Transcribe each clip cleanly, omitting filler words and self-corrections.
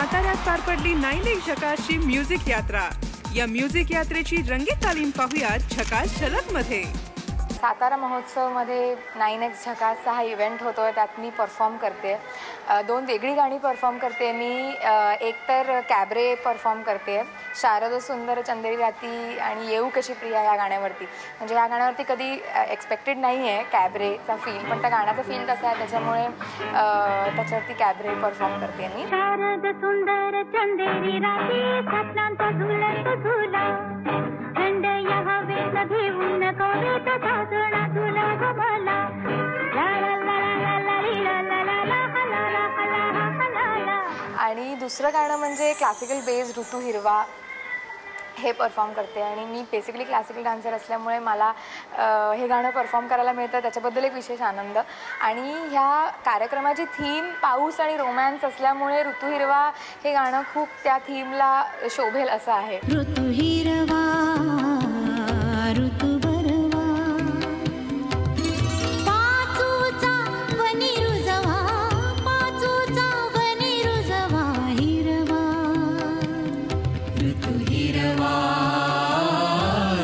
साताऱ्यात पार पडली 9X झकासची म्युझिक यात्रा। या म्युझिक यात्रेची रंगीत तालीम पाहूयात झकास झलकमध्ये। सातारा महोत्सवमध्ये 9X झकासचा हा इव्हेंट होतोय, त्यात मी परफॉर्म करते। दोन वेगळी गाणी परफॉर्म करते मी। एक तर कॅबरे परफॉर्म करते, शारद सुंदर चंदेरी राती आणि येऊ कशी प्रिया या गाण्यावरती। म्हणजे या गाण्यावरती कधी एक्सपेक्टेड नाही आहे कॅबरेचा फील, पण त्या गाण्याचा फील तसा आहे, त्याच्यामुळे त्याच्यावरती कॅबरे परफॉर्म करते मी। शारद सुंदर चंदेरी राती स्वप्नांचा झुलत झुला, थंड या हवेत घेऊन कवेत साजणा तुला गमला, ला ला ला ला ला ला ला ला ला आणि दुसरं गाणं म्हणजे क्लासिकल बेस ऋतू हिरवा हे परफॉर्म करते। आणि मी बेसिकली क्लासिकल डान्सर असल्यामुळे मला हे गाणं परफॉर्म करायला मिळतं, त्याच्याबद्दल एक विशेष आनंद। आणि ह्या कार्यक्रमाची थीम पाऊस आणि रोमॅन्स असल्यामुळे ऋतू हिरवा हे गाणं खूप त्या थीमला शोभेल असं आहे। ऋतू हिरवा ऋतू बरवा, पाचूचा वनी रुजवा, पाचूचा वनी रुजवा हिरवा, ऋतू हिरवा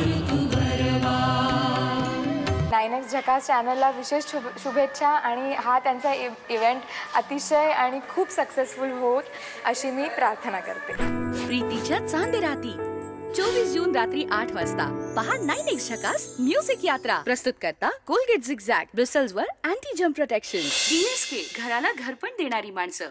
ऋतू बरवा। 9X झकास चॅनलला विशेष शुभेच्छा आणि हा त्यांचा इव्हेंट अतिशय आणि खूप सक्सेसफुल होत अशी मी प्रार्थना करते। प्रीतीच्या चांदेराती 24 जून रात्री 8 वाजता पहा 9X झकास म्युझिक यात्रा। प्रस्तुत करता कोलगेट झिगझॅग, ब्रिसल्सवर अँटी जम्प प्रोटेक्शन। DSK, घराला घरपण देणारी माणसं।